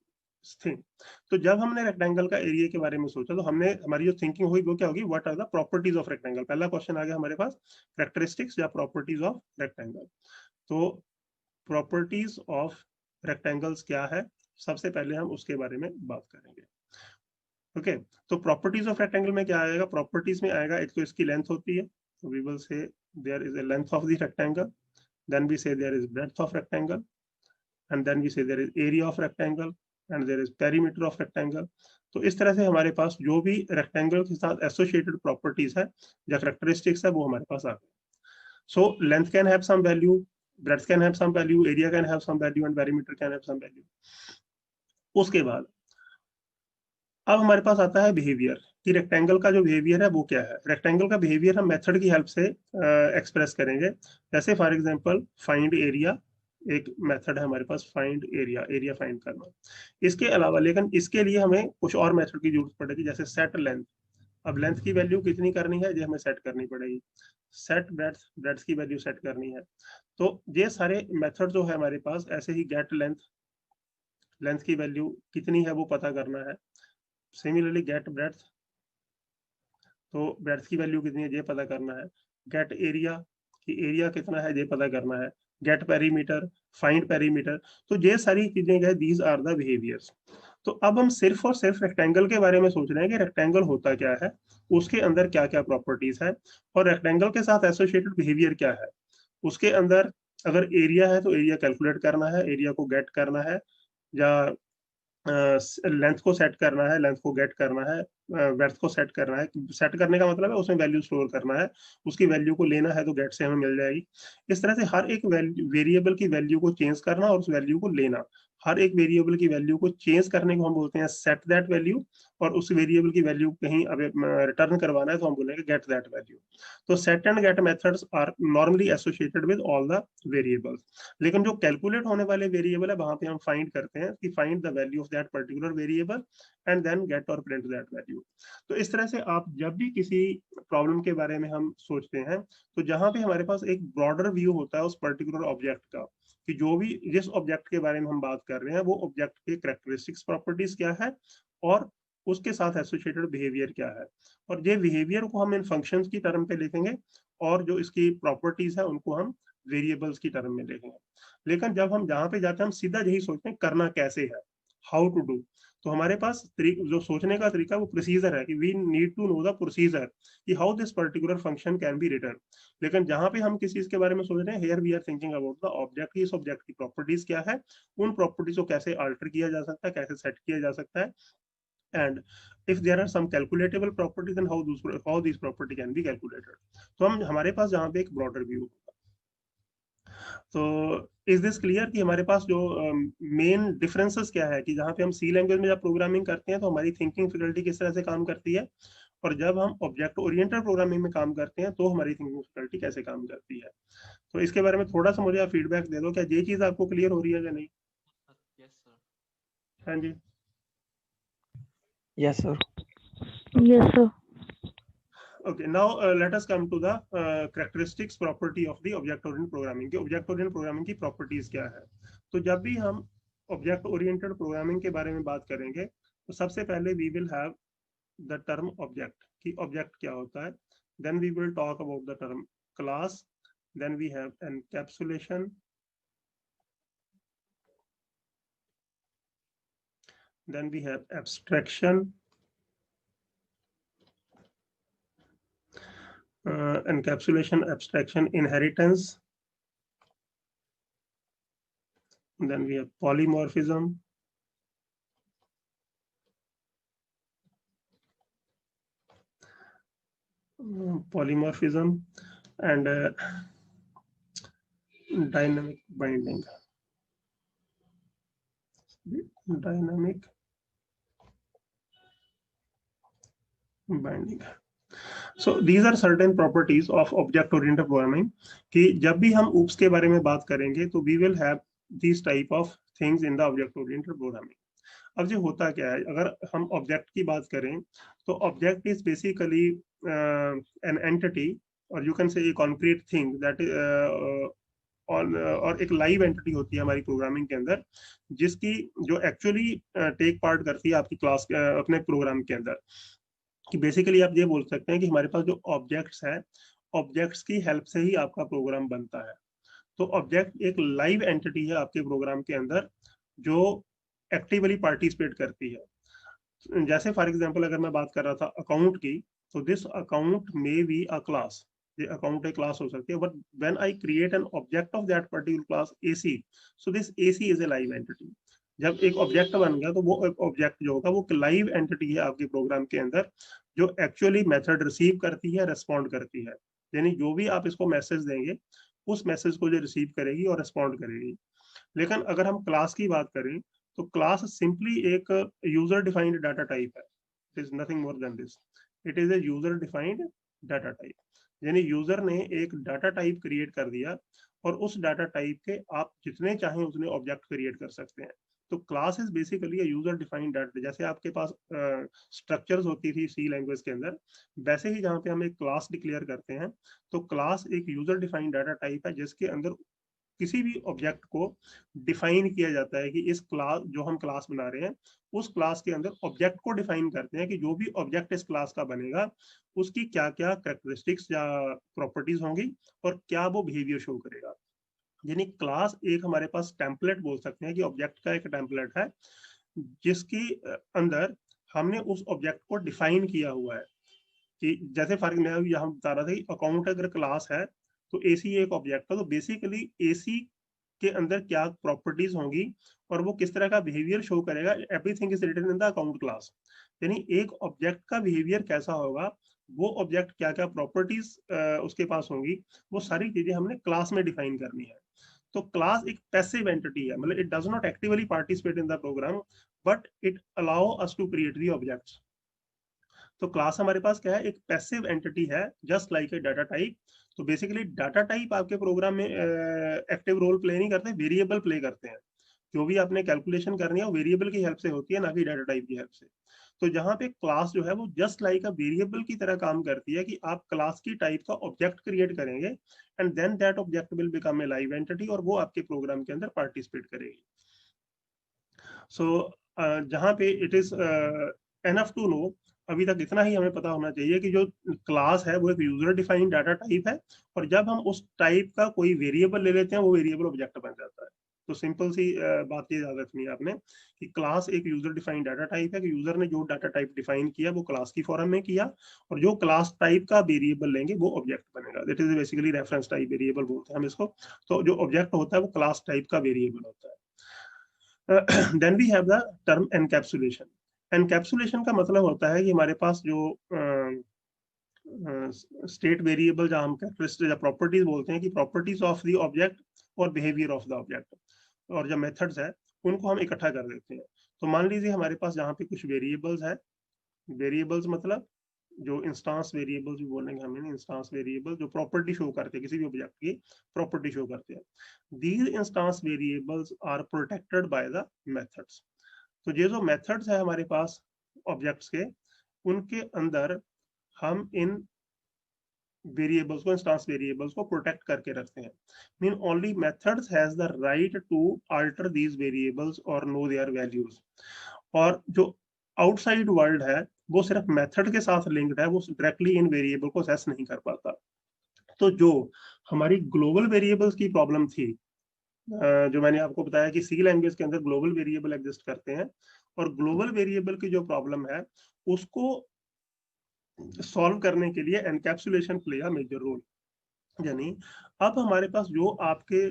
think, तो जब हमने रेक्टेंगल का एरिया के बारे में सोचा तो हमने हमारी जो थिंकिंग हुई वो क्या होगी, what are the properties of rectangle. पहला क्वेश्चन आ गया हमारे पास, कैरेक्टरिस्टिक्स या प्रॉपर्टीज ऑफ रेक्टेंगल। तो प्रॉपर्टीज ऑफ रेक्टेंगल्स क्या है, सबसे पहले हम उसके बारे में बात करेंगे। ओके, तो प्रॉपर्टीज ऑफ रेक्टेंगल में क्या आएगा, प्रॉपर्टीज में आएगा एक तो इसकी लेंथ होती है, तो we will say there is a length of the rectangle, then we say there is breadth of rectangle, and then we say there is area of rectangle and there is perimeter of rectangle। तो इस तरह से हमारे पास जो भी rectangle के साथ associated properties है या कैरेक्टरिस्टिक्स है वो हमारे पास आ गए। So length can have some value, breadth can have some value, area can have some value and perimeter can have some value. उसके बाद अब हमारे पास आता है बिहेवियर, कि रेक्टेंगल का जो बिहेवियर है वो क्या है। रेक्टेंगल का बिहेवियर हम मेथड की हेल्प से एक्सप्रेस करेंगे। जैसे फॉर एग्जांपल फाइंड एरिया, एक मेथड है हमारे पास फाइंड एरिया, एरिया फाइंड करना। इसके अलावा लेकिन इसके लिए हमें कुछ और मेथड की जरूरत पड़ेगी, जैसे सेट लेंथ। अब लेंथ की वैल्यू कितनी करनी है ये हमें सेट करनी पड़ेगी। सेट ब्रेड्थ, ब्रेड्थ की वैल्यू सेट करनी है। तो ये सारे मेथड जो है हमारे पास, ऐसे ही गेट लेंथ, लेंथ की वैल्यू कितनी है वो पता करना है। सिमिलरली गेट ब्रेड्थ, तो ब्रेड्थ की वैल्यू कितनी है ये पता करना है। गेट एरिया, कि एरिया कितना है ये पता करना है। Get perimeter, find perimeter. तो ये सारी चीजें क्या है, दीज आर द बिहेवियर्स। तो अब हम सिर्फ और सिर्फ रेक्टेंगल के बारे में सोच रहे हैं कि रेक्टेंगल होता क्या है, उसके अंदर क्या क्या प्रॉपर्टीज है, और रेक्टेंगल के साथ एसोसिएटेड बिहेवियर क्या है। उसके अंदर अगर एरिया है तो एरिया कैलकुलेट करना है, एरिया को गेट करना है, या लेंथ को सेट करना है, लेंथ को गेट करना है, ब्रेड्थ को सेट करना है। सेट करने का मतलब है उसमें वैल्यू स्टोर करना है, उसकी वैल्यू को लेना है तो गेट से हमें मिल जाएगी। इस तरह से हर एक वेरिएबल की वैल्यू को चेंज करना और उस वैल्यू को लेना। हर एक वेरिएबल की वैल्यू को चेंज करने को हम बोलते हैं सेट दैट वैल्यू, और उस वेरिएबल की वैल्यू कहीं अब रिटर्न करवाना है तो हम बोलेंगे गेट दैट वैल्यू। तो set and get methods are normally associated with all the variables. लेकिन जो कैलकुलेट होने वाले वेरिएबल है वहां पे हम फाइंड करते हैं कि find the value of that particular variable and then get और प्रिंट दैट वैल्यू। तो इस तरह से आप जब भी किसी प्रॉब्लम के बारे में हम सोचते हैं, तो जहां पे हमारे पास एक ब्रॉडर व्यू होता है उस पर्टिकुलर ऑब्जेक्ट का, कि जो भी जिस ऑब्जेक्ट के बारे में हम बात कर रहे हैं वो ऑब्जेक्ट के कैरेक्टरिस्टिक्स प्रॉपर्टीज क्या है, और उसके साथ एसोसिएटेड बिहेवियर क्या है। और ये बिहेवियर को हम इन फंक्शंस की टर्म पे लिखेंगे, और जो इसकी प्रॉपर्टीज है उनको हम वेरिएबल्स की टर्म में लिखेंगे। लेकिन जब हम जहाँ पे जाते हैं हम सीधा यही सोचते हैं करना कैसे है, हाउ टू डू। तो हमारे पास जो सोचने का तरीका वो प्रोसीजर है, कि we need to know the procedure कि how this particular function can be return. लेकिन जहां पे हम किसी चीज के बारे में सोच रहे हैं, here we are thinking about the object, इस ऑब्जेक्ट की प्रॉपर्टीज क्या है, उन प्रॉपर्टीज को कैसे अल्टर किया जा सकता है, कैसे सेट किया जा सकता है, and if there are some calculatable properties then how these property can be calculated। तो हम हमारे पास जहाँ पे एक ब्रॉडर व्यू। तो इज दिस क्लियर कि हमारे पास जो मेन डिफरेंसेस क्या है, कि जहाँ पे हम सी लैंग्वेज में जब प्रोग्रामिंग करते हैं तो हमारी थिंकिंग फैकल्टी किस तरह से काम करती है, और जब हम ऑब्जेक्ट ओरिएंटेड प्रोग्रामिंग में काम करते हैं तो हमारी थिंकिंग फैकल्टी कैसे काम करती है। तो इसके बारे में थोड़ा सा मुझे आप फीडबैक दे दो, क्या ये चीज आपको क्लियर हो रही है या नहीं। Yes, sir. हाँ जी। Yes, sir. Yes, sir. Okay, now let us come to the characteristics property of the object oriented programming। कि object oriented programming की properties क्या है। तो जब भी हम object oriented programming के बारे में बात करेंगे तो सबसे पहले we will have the term object, कि object क्या होता है। Then we will talk about the term class, then we have encapsulation, then we have abstraction, encapsulation, abstraction, inheritance, then we have polymorphism, polymorphism, and dynamic binding. Dynamic binding. So these are certain properties of object oriented programming कि जब भी हम OOPS के बारे में बात करेंगे तो we will have these type of things in the object oriented programming. अब जो होता क्या है, अगर हम ऑब्जेक्ट की बात करें तो object is basically an entity और you can say a concrete thing that और एक लाइव एंटिटी होती है हमारी प्रोग्रामिंग के अंदर, जिसकी जो एक्चुअली टेक पार्ट करती है आपकी क्लास अपने प्रोग्राम के अंदर। कि बेसिकली आप ये बोल सकते हैं कि हमारे पास जो ऑब्जेक्ट्स है, ऑब्जेक्ट्स की हेल्प से ही आपका प्रोग्राम बनता है। तो ऑब्जेक्ट एक लाइव एंटिटी है आपके प्रोग्राम के अंदर जो एक्टिवली पार्टिसिपेट करती है। जैसे फॉर एग्जांपल अगर मैं बात कर रहा था अकाउंट की, तो this account may be a class, ये अकाउंट एक क्लास हो सकती है, but when I create an object of that particular class AC, so this AC is a live entity. जब एक ऑब्जेक्ट बन गया तो वो ऑब्जेक्ट जो होगा वो लाइव एंटिटी है आपके प्रोग्राम के अंदर, जो एक्चुअली मेथड रिसीव करती है, रेस्पॉन्ड करती है। यानी जो भी आप इसको मैसेज देंगे उस मैसेज को जो रिसीव करेगी और रेस्पॉन्ड करेगी। लेकिन अगर हम क्लास की बात करें तो क्लास सिंपली एक यूजर डिफाइंड डाटा टाइप है। It is nothing more than this, it is a user defined data type. यानी यूजर ने एक डाटा टाइप क्रिएट कर दिया और उस डाटा टाइप के आप जितने चाहें उतने ऑब्जेक्ट क्रिएट कर सकते हैं। तो class is basically a user defined data. जैसे आपके पास स्ट्रक्चर्स होती थी सी लैंग्वेज के अंदर, वैसे ही जहाँ पे हम एक क्लास डिक्लेयर करते हैं तो क्लास एक यूजर डिफाइंड डाटा टाइप है जिसके अंदर किसी भी ऑब्जेक्ट को डिफाइन किया जाता है कि इस क्लास जो हम क्लास बना रहे हैं उस क्लास के अंदर ऑब्जेक्ट को डिफाइन करते हैं कि जो भी ऑब्जेक्ट इस क्लास का बनेगा उसकी क्या क्या कैरेक्टरिस्टिक्स या प्रॉपर्टीज होंगी और क्या वो बिहेवियर शो करेगा। यानी क्लास एक हमारे पास टेम्पलेट बोल सकते हैं कि ऑब्जेक्ट का एक टेम्पलेट है जिसकी अंदर हमने उस ऑब्जेक्ट को डिफाइन किया हुआ है। कि जैसे फॉर मैं यहाँ बता रहा था कि अकाउंट अगर क्लास है तो एसी एक ऑब्जेक्ट है, तो बेसिकली एसी के अंदर क्या प्रॉपर्टीज होंगी और वो किस तरह का बिहेवियर शो करेगा, everything is written in the account class. यानी एक ऑब्जेक्ट का बिहेवियर कैसा होगा, वो ऑब्जेक्ट क्या क्या प्रॉपर्टीज उसके पास होंगी, वो सारी चीजें हमने क्लास में डिफाइन करनी है। तो क्लास एक पैसिव एंटिटी है, मतलब it does not actively participate in the program but it allow us to create the objects. तो क्लास हमारे पास क्या है, एक पैसिव एंटिटी है just like a data type. तो बेसिकली डाटा टाइप आपके प्रोग्राम में एक्टिव रोल प्ले नहीं करते, वेरिएबल प्ले करते हैं। जो भी आपने कैलकुलेशन करनी है वो वेरिएबल की हेल्प से होती है, ना कि डाटा टाइप की हेल्प से। तो जहाँ पे क्लास जो है वो जस्ट लाइक अ वेरिएबल की तरह काम करती है कि आप क्लास की टाइप का ऑब्जेक्ट क्रिएट करेंगे and then that object will become a live entity और वो आपके प्रोग्राम के अंदर पार्टिसिपेट करेगी। सो जहाँ पे it is enough to know, अभी तक इतना ही हमें पता होना चाहिए कि जो क्लास है वो एक यूजर डिफाइंड डाटा टाइप है और जब हम उस टाइप का कोई वेरिएबल ले लेते हैं वो वेरिएबल ऑब्जेक्ट बन जाता है। तो सिंपल सी बात ये याद रखनी है आपने कि क्लास एक यूजर डिफाइंड डाटा टाइप है कि यूजर ने जो डाटा टाइप डिफाइन किया वो क्लास की फॉर्म में किया और जो क्लास टाइप का वेरिएबल लेंगे वो ऑब्जेक्ट बनेगा। That is basically reference type variable बोलते हैं हम इसको। तो जो ऑब्जेक्ट होता है वो क्लास टाइप का वेरिएबल होता है। Then we have the term encapsulation. Encapsulation का मतलब होता है कि हमारे पास जो स्टेट वेरिएबल जहाँ हम कैरेक्टरिस्टिक या प्रॉपर्टीज बोलते हैं कि प्रॉपर्टीज ऑफ द ऑब्जेक्ट और बिहेवियर ऑफ द ऑब्जेक्ट, और जो मेथड्स है उनको हम इकट्ठा कर देते हैं। तो मान लीजिए हमारे पास जहाँ पे कुछ वेरिएबल्स है, वेरिएबल्स मतलब जो इंस्टांस वेरिएबल्स भी बोलेंगे हम, इंस्टांस वेरिएबल जो प्रॉपर्टी शो करते हैं, किसी भी ऑब्जेक्ट की प्रॉपर्टी शो करते हैं। These instance variables are protected by the methods. तो ये जो मेथड्स है हमारे पास ऑब्जेक्ट्स के, उनके अंदर हम इन वेरिएबल्स को, इंस्टांस वेरिएबल्स को प्रोटेक्ट करके रखते हैं। Mean only methods has the right to alter these variables और नो देयर वैल्यूज। और जो आउटसाइड वर्ल्ड है वो सिर्फ मेथड के साथ लिंक्ड है, वो डायरेक्टली इन वेरिएबल को असेस नहीं कर पाता। तो जो हमारी ग्लोबल वेरिएबल्स की प्रॉब्लम थी, जो मैंने आपको बताया कि सी लैंग्वेज के अंदर ग्लोबल वेरिएबल एग्जिस्ट करते हैं और ग्लोबल वेरिएबल की जो प्रॉब्लम है उसको सॉल्व करने के लिए encapsulation play a major role. यानी अब हमारे पास जो आपके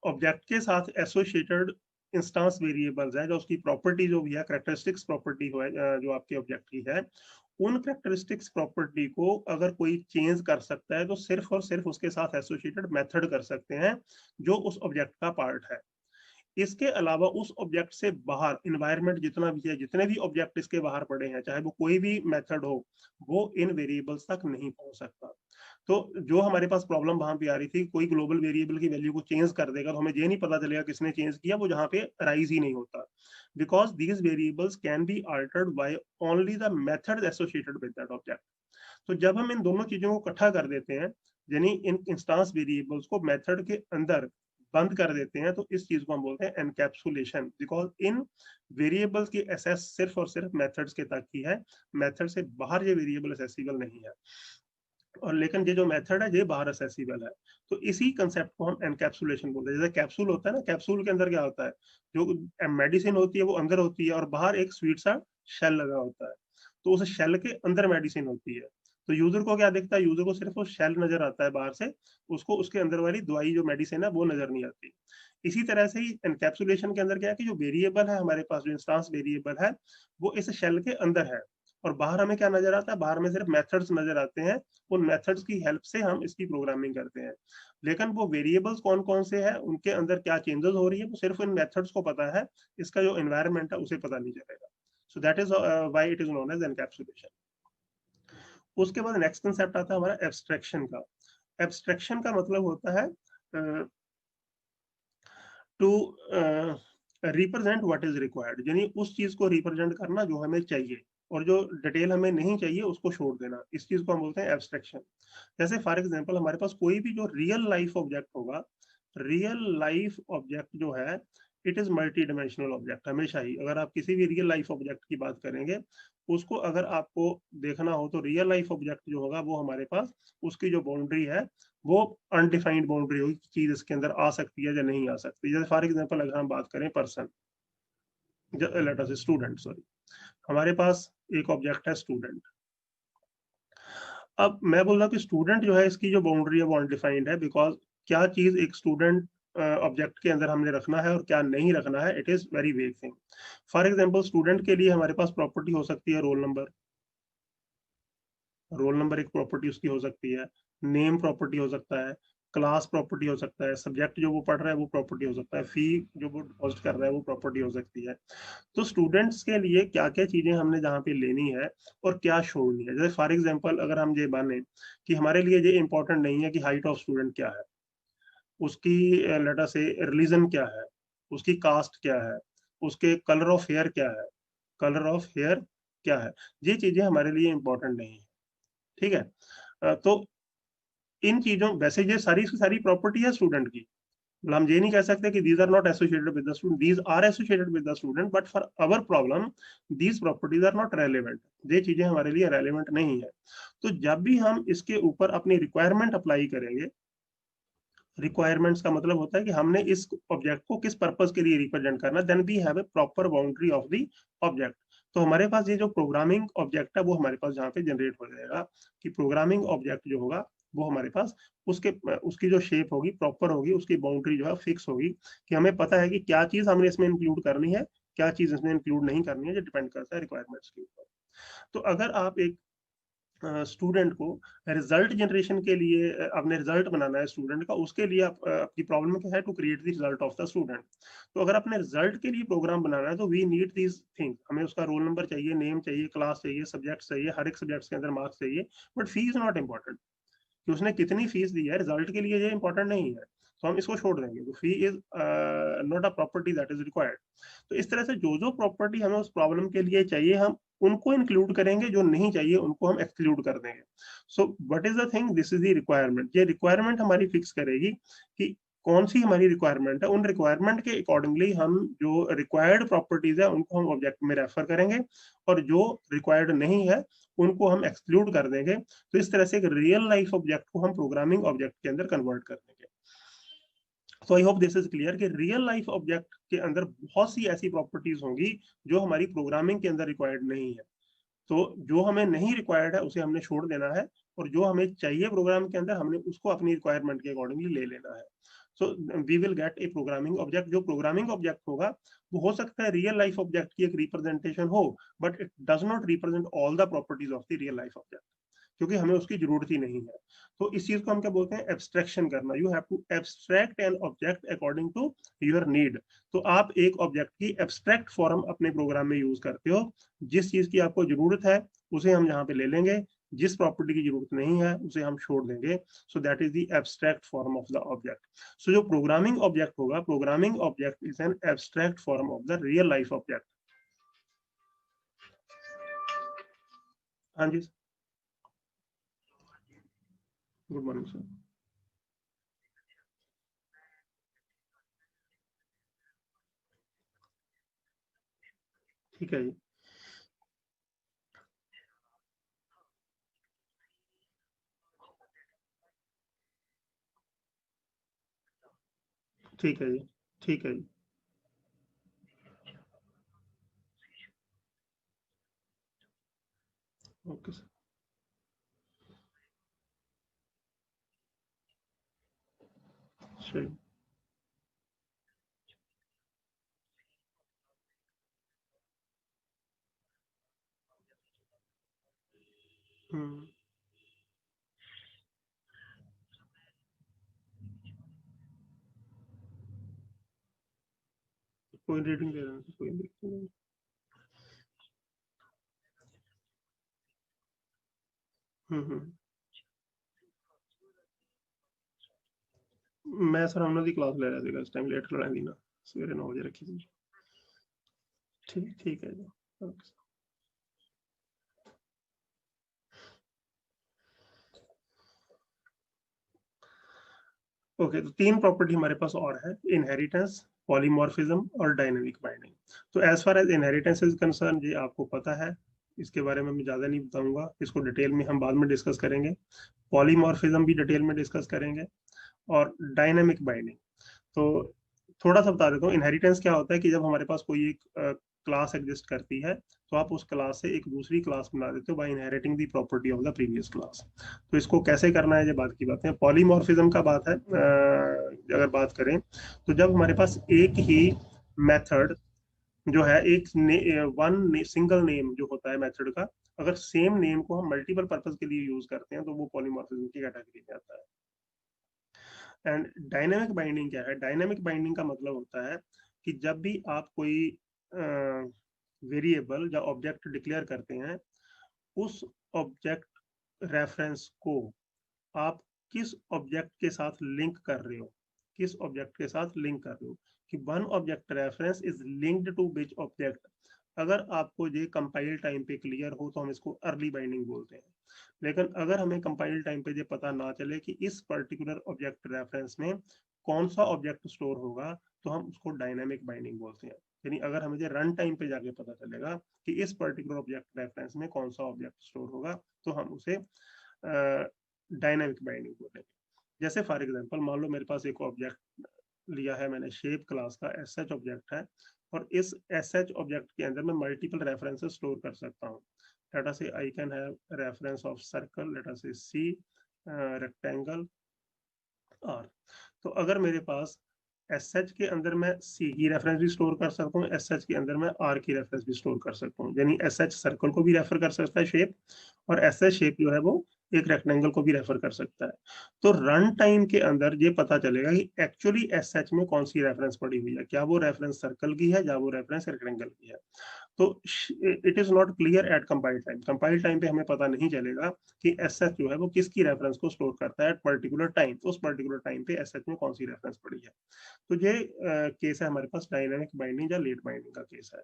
ऑब्जेक्ट के साथ एसोसिएटेड इंस्टांस वेरिएबल्स है, जो उसकी प्रॉपर्टी जो भी है, कैरेक्टरिस्टिक्स प्रॉपर्टी हो जो आपके ऑब्जेक्ट की है, उन कैरेक्टरिस्टिक्स प्रॉपर्टी को अगर कोई चेंज कर सकता है तो सिर्फ और सिर्फ उसके साथ एसोसिएटेड मेथड कर सकते हैं जो उस ऑब्जेक्ट का पार्ट है। इसके अलावा उस ऑब्जेक्ट से बाहर इन्वायरमेंट जितना भी है, जितने भी ऑब्जेक्ट इसके बाहर पड़े हैं, चाहे वो कोई भी मेथड हो, वो इन वेरिएबल्स तक नहीं पहुंच सकता। तो जो हमारे पास प्रॉब्लम वहां पे आ रही थी, कोई ग्लोबल वेरिएबल की वैल्यू को चेंज कर देगा तो हमें ये नहीं पता चलेगा किसने चेंज किया, वो जहां पे राइज ही नहीं होता, because these variables can be altered by only the method associated with that object. तो जब हम इन दोनों चीजों को इकट्ठा कर देते हैं, यानी इन इंस्टांस वेरिएबल्स को मेथड के अंदर बंद कर देते हैं, तो इस चीज को हम बोलते हैं एनकैप्सुलेशन, बिकॉज इन वेरिएबल्स की एसेस सिर्फ और सिर्फ मेथड्स के तक ही है, मेथड से बाहर ये वेरिएबल एसेसिबल नहीं है, और लेकिन ये जो मेथड है ये बाहर एसेसिबल है। तो इसी कंसेप्ट को हम एनकैप्सुलेशन बोलते हैं। जैसे कैप्सूल होता है ना, कैप्सूल के अंदर क्या होता है, जो मेडिसिन होती है वो अंदर होती है और बाहर एक स्वीट सा शेल लगा होता है, तो उस शेल के अंदर मेडिसिन होती है। तो यूजर को क्या दिखता है, यूजर को सिर्फ वो शेल नजर आता है बाहर से, उसको उसके अंदर वाली दवाई जो मेडिसिन है वो नजर नहीं आती। इसी तरह से ही एनकैप्सुलेशन के अंदर क्या है कि जो वेरिएबल है हमारे पास, जो इंस्टांस वेरिएबल है, वो इस शेल के अंदर है, और बाहर हमें क्या नजर आता है, बाहर में सिर्फ मेथड्स नजर आते हैं। उन मेथड्स की हेल्प से हम इसकी प्रोग्रामिंग करते हैं, लेकिन वो वेरिएबल्स कौन कौन से हैं, उनके अंदर क्या चेंजेस हो रही है, वो सिर्फ इन मेथड्स को पता है, इसका जो एनवायरनमेंट है उसे पता नहीं चलेगा। So that is why it is known as encapsulation. उसके बाद नेक्स्ट कंसेप्ट आता है हमारा एब्स्ट्रैक्शन का। एब्स्ट्रैक्शन का मतलब होता है to represent what is required, यानी उस चीज को रिप्रेजेंट करना जो हमें चाहिए, और जो डिटेल हमें नहीं चाहिए उसको छोड़ देना, इस चीज को हम बोलते हैं एब्स्ट्रैक्शन। जैसे फॉर एग्जांपल हमारे पास कोई भी जो रियल लाइफ ऑब्जेक्ट होगा, रियल लाइफ ऑब्जेक्ट जो है, it is multi dimensional object हमेशा ही। अगर आप किसी भी रियल लाइफ ऑब्जेक्ट की बात करेंगे, उसको अगर आपको देखना हो तो रियल लाइफ ऑब्जेक्ट जो होगा वो हमारे पास, उसकी जो बाउंड्री है वो अनडिफाइंड बाउंड्री होगी, चीज इसके अंदर आ सकती है या नहीं आ सकती। जैसे फॉर एग्जांपल अगर हम बात करें person, let us student, sorry, हमारे पास एक ऑब्जेक्ट है स्टूडेंट। अब मैं बोल रहा हूँ कि स्टूडेंट जो है, इसकी जो बाउंड्री है वो अनडिफाइंड है, बिकॉज क्या चीज एक स्टूडेंट ऑब्जेक्ट के अंदर हमने रखना है और क्या नहीं रखना है, it is very vague thing. For example student के लिए हमारे पास प्रॉपर्टी हो सकती है रोल नंबर, रोल नंबर एक प्रॉपर्टी उसकी हो सकती है, नेम प्रॉपर्टी हो सकता है, क्लास प्रॉपर्टी हो सकता है, सब्जेक्ट जो वो पढ़ रहा है वो प्रॉपर्टी हो सकता है, फी जो वो डिपॉजिट कर रहा है वो प्रॉपर्टी हो सकती है। तो स्टूडेंट्स के लिए क्या क्या चीजें हमने जहाँ पे लेनी है और क्या छोड़नी है। जैसे फॉर एग्जांपल अगर हम ये माने कि हमारे लिए ये इंपॉर्टेंट नहीं है कि हाइट ऑफ स्टूडेंट क्या है, उसकी लेट अस से रिलीजन क्या है, उसकी कास्ट क्या है, उसके कलर ऑफ हेयर क्या है, कलर ऑफ हेयर क्या है, ये चीजें हमारे लिए इंपॉर्टेंट नहीं है, ठीक है। तो इन चीजों, वैसे ये सारी की सारी प्रॉपर्टी है स्टूडेंट की, मतलब हम ये नहीं कह सकते कि these are not associated with the student, these are associated with the student, but for our problem these properties are not relevant, ये चीजें हमारे लिए रेलिवेंट नहीं है। तो जब भी हम इसके ऊपर अपनी रिक्वायरमेंट अप्लाई करेंगे, रिक्वायरमेंट्स का मतलब होता है कि हमने इस ऑब्जेक्ट को किस पर्पस के लिए रिप्रेजेंट करना, then we have a proper boundary of the object. तो हमारे पास ये जो प्रोग्रामिंग ऑब्जेक्ट है वो हमारे पास जहाँ पे जनरेट हो जाएगा, कि प्रोग्रामिंग ऑब्जेक्ट जो होगा वो हमारे पास, उसके उसकी जो शेप होगी प्रॉपर होगी, उसकी बाउंड्री जो है फिक्स होगी, कि हमें पता है कि क्या चीज हमने इसमें इंक्लूड करनी है, क्या चीज इसमें इंक्लूड नहीं करनी है, जो डिपेंड करता है रिक्वायरमेंट्स के ऊपर। तो अगर आप एक स्टूडेंट को रिजल्ट जनरेशन के लिए, अपने रिजल्ट बनाना है स्टूडेंट का, उसके लिए आपकी प्रॉब्लम क्या है, to create the result of the student. तो अगर अपने रिजल्ट के लिए प्रोग्राम बनाना है तो वी नीड दीज थिंग्स, हमें उसका रोल नंबर चाहिए, नेम चाहिए, क्लास चाहिए, सब्जेक्ट चाहिए, हर एक सब्जेक्ट के अंदर मार्क्स चाहिए, but fee is not important, कि उसने कितनी फीस दी है रिजल्ट के लिए ये इंपॉर्टेंट नहीं है, तो हम इसको छोड़ देंगे। तो फी is not a property that is required. तो इस तरह से जो जो प्रॉपर्टी हमें उस प्रॉब्लम के लिए चाहिए हम उनको इंक्लूड करेंगे, जो नहीं चाहिए उनको हम एक्सक्लूड कर देंगे। So what is the thing, this is the requirement. ये रिक्वायरमेंट हमारी फिक्स करेगी कि कौन सी हमारी रिक्वायरमेंट है, उन रिक्वायरमेंट के अकॉर्डिंगली हम जो रिक्वायर्ड प्रॉपर्टीज है उनको हम ऑब्जेक्ट में रेफर करेंगे, और जो रिक्वायर्ड नहीं है उनको हम एक्सक्लूड कर देंगे। तो इस तरह से एक रियल लाइफ ऑब्जेक्ट को हम प्रोग्रामिंग ऑब्जेक्ट के अंदर कन्वर्ट कर देंगे। तो I hope this is clear कि रियल लाइफ ऑब्जेक्ट के अंदर बहुत सी ऐसी प्रॉपर्टीज होंगी जो हमारी प्रोग्रामिंग के अंदर रिक्वायर्ड नहीं है। तो जो हमें नहीं रिक्वायर्ड है उसे हमने छोड़ देना है, और जो हमें चाहिए प्रोग्राम के अंदर हमने उसको अपनी रिक्वायरमेंट के अकॉर्डिंगली ले लेना है। So we will get a programming object. जो प्रोग्रामिंग ऑब्जेक्ट होगा वो हो सकता है रियल लाइफ ऑब्जेक्ट की एक रिप्रेजेंटेशन हो, but it does not represent all the properties of the real life object, क्योंकि हमें उसकी जरूरत ही नहीं है। तो इस चीज को हम क्या बोलते हैं, एब्स्ट्रैक्शन करना। You have to abstract an object according to your need. तो आप एक ऑब्जेक्ट की एब्स्ट्रैक्ट फॉर्म अपने प्रोग्राम में यूज करते हो। जिस चीज की आपको जरूरत है उसे हम यहाँ पे ले लेंगे, जिस प्रॉपर्टी की जरूरत नहीं है उसे हम छोड़ देंगे। So that is the abstract form of the object. So जो प्रोग्रामिंग ऑब्जेक्ट होगा, programming object is an abstract form of the real life object. हाँ जी, गुड मॉर्निंग सर। ठीक है जी, ठीक है जी, ठीक है जी, ओके सर। सही। हम्म, कोई रेटिंग दे रहा है, कोई नहीं। हम्म। मैं सर हमने दी क्लास ले रहा था इस टाइम, लेट कराई दी ना, सवेरे 9 बजे रखी थी। ठीक ठीक है जी, ओके। ओके, तो तीन प्रॉपर्टी हमारे पास और है, इनहेरिटेंस, पॉलीमॉर्फिज्म और डायनेमिक बाइंडिंग। तो as far as inheritance is concern, ये आपको पता है, इसके बारे में मैं ज्यादा नहीं बताऊंगा, इसको डिटेल में हम बाद में डिस्कस करेंगे। पॉलीमॉर्फिज्म भी डिटेल में डिस्कस करेंगे। और डायनेमिक बाइंडिंग, तो थोड़ा सा बता देता हूँ। इनहेरिटेंस क्या होता है कि जब हमारे पास कोई एक क्लास एग्जिस्ट करती है, तो आप उस क्लास से एक दूसरी क्लास बना देते हो by inheriting the property of the previous class. तो इसको कैसे करना है, ये बात की बात है। पॉलीमॉर्फिज्म का बात है, अगर बात करें तो जब हमारे पास एक ही मेथड जो है, एक वन सिंगल नेम जो होता है मेथड का, अगर सेम नेम को हम मल्टीपल पर्पज के लिए यूज करते हैं तो वो पॉलीमॉर्फिज्म की कैटेगरी में आता है। एंड डायनेमिक बाइंडिंग क्या है, डायनेमिक बाइंडिंग का मतलब होता है कि जब भी आप कोई वेरिएबल या ऑब्जेक्ट डिक्लेयर करते हैं, उस ऑब्जेक्ट रेफरेंस को आप किस ऑब्जेक्ट के साथ लिंक कर रहे हो, किस ऑब्जेक्ट के साथ लिंक कर रहे हो, कि one object reference is linked to which object. अगर आपको ये कंपाइल टाइम पे क्लियर हो तो हम इसको अर्ली बाइंडिंग बोलते हैं। लेकिन अगर हमें कंपाइल टाइम पे ये पता ना चले कि इस पर्टिकुलर ऑब्जेक्ट रेफरेंस में कौन सा ऑब्जेक्ट स्टोर होगा, तो हम उसको डायनामिक बाइंडिंग बोलते हैं। यानी अगर हमें ये रन टाइम पे जाके पता चलेगा कि इस पर्टिकुलर ऑब्जेक्ट रेफरेंस में कौन सा ऑब्जेक्ट स्टोर होगा, तो हम उसे डायनामिक बाइंडिंग बोलेंगे। जैसे फॉर एग्जांपल, मान लो मेरे पास एक ऑब्जेक्ट लिया है मैंने, शेप क्लास का एस एच ऑब्जेक्ट है, और इस एस एच ऑब्जेक्ट के अंदर मैं मल्टीपल रेफरेंसेस स्टोर कर सकता हूँ। लेट अस से I can have reference of circle, let us से सी, रेक्टेंगल, आर। तो अगर मेरे पास एस एच के अंदर मैं सी की रेफरेंस भी स्टोर कर सकता हूँ, एस एच के अंदर मैं आर की रेफरेंस भी स्टोर कर सकता हूँ। यानी एस एच सर्कल को भी रेफर कर सकता है शेप, और एस एच शेप जो है वो एक रेक्टेंगल को भी रेफर कर सकता है। तो रन टाइम के अंदर ये पता चलेगा कि एक्चुअली एस एच में कौन सी रेफरेंस पड़ी हुई है, क्या वो रेफरेंस सर्कल की है या वो रेफरेंस रेक्टेंगल की है। तो it is not clear eight compile time. Compile time पे हमें पता नहीं चलेगा कि एस एच जो है वो किसकी रेफरेंस को स्टोर करता है एट पर्टिकुलर टाइम, तो उस पर्टिकुलर टाइम पे एस एच में कौन सी रेफरेंस पड़ी है। तो ये केस है हमारे पास डायनामिक बाइंडिंग या लेट बाइंडिंग का केस है।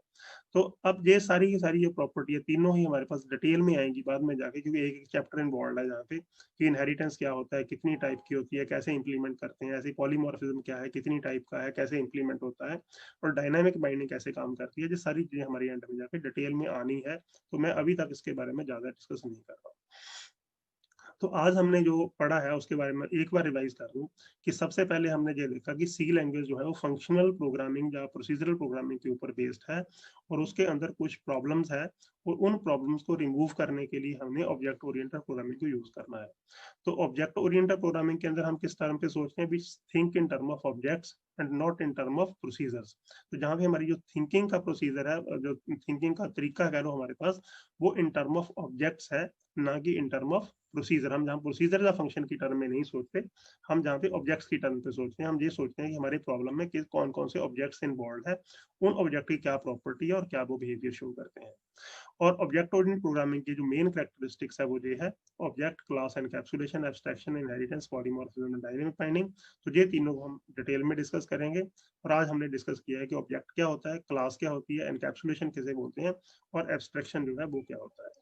तो अब ये सारी की सारी जो प्रॉपर्टी है तीनों ही हमारे पास डिटेल में आएंगी बाद में जाके, क्योंकि एक एक चैप्टर इन्वॉल्व है जहाँ पे कि इनहेरिटेंस क्या होता है, कितनी टाइप की होती है, कैसे इंप्लीमेंट करते हैं, ऐसे पॉलीमॉर्फिज्म क्या है, कितनी टाइप का है, कैसे इंप्लीमेंट होता है, और डायनामिक बाइंडिंग कैसे काम करती है। ये सारी चीजें हमारी एंड में जाके डिटेल में आनी है, तो मैं अभी तक इसके बारे में ज्यादा डिस्कस नहीं कर रहा हूँ। तो आज हमने जो पढ़ा है उसके बारे में एक बार रिवाइज कर दूं कि सबसे पहले हमने ये देखा कि सी लैंग्वेज जो है वो फंक्शनल प्रोग्रामिंग या प्रोसीजरल प्रोग्रामिंग के ऊपर बेस्ड है और उसके अंदर कुछ प्रॉब्लम्स है और उन प्रॉब्लम्स को रिमूव करने के लिए हमें ऑब्जेक्ट ओरिएंटेड प्रोग्रामिंग को यूज करना है। तो ऑब्जेक्ट ओरिएंटेड प्रोग्रामिंग के अंदर हम किस टर्म पे सोचते हैं, we think in term of objects and not in term of procedures. तो जहाँ पे हमारी जो थिंकिंग का प्रोसीजर है, जो थिंकिंग का तरीका कह लो हमारे पास, वो इन टर्म ऑफ ऑब्जेक्ट्स है, ना कि इन टर्म ऑफ प्रोसीजर। हम जहाँ प्रोसीजर या फंक्शन की टर्म में नहीं सोचते, हम जहाँ पे ऑब्जेक्ट्स की टर्म पे सोचते हैं, हम ये सोचते हैं कि हमारे प्रॉब्लम में किस कौन कौन से ऑब्जेक्ट्स इन्वॉल्व है, उन ऑब्जेक्ट की क्या प्रॉपर्टी है और क्या वो बिहेवियर शो करते हैं। और ऑब्जेक्ट ओरिएंटेड प्रोग्रामिंग की जो मेन कैरेक्टरिस्टिक्स है वो ये है object, class, encapsulation, abstraction, inheritance, polymorphism, dynamic binding. तो ये तीनों हम डिटेल में डिस्कस करेंगे और आज हमने डिस्कस किया है कि ऑब्जेक्ट क्या होता है, क्लास क्या होती है, एनकैप्सुलेशन किसे बोलते हैं और एब्स्ट्रैक्शन जो है वो क्या होता है।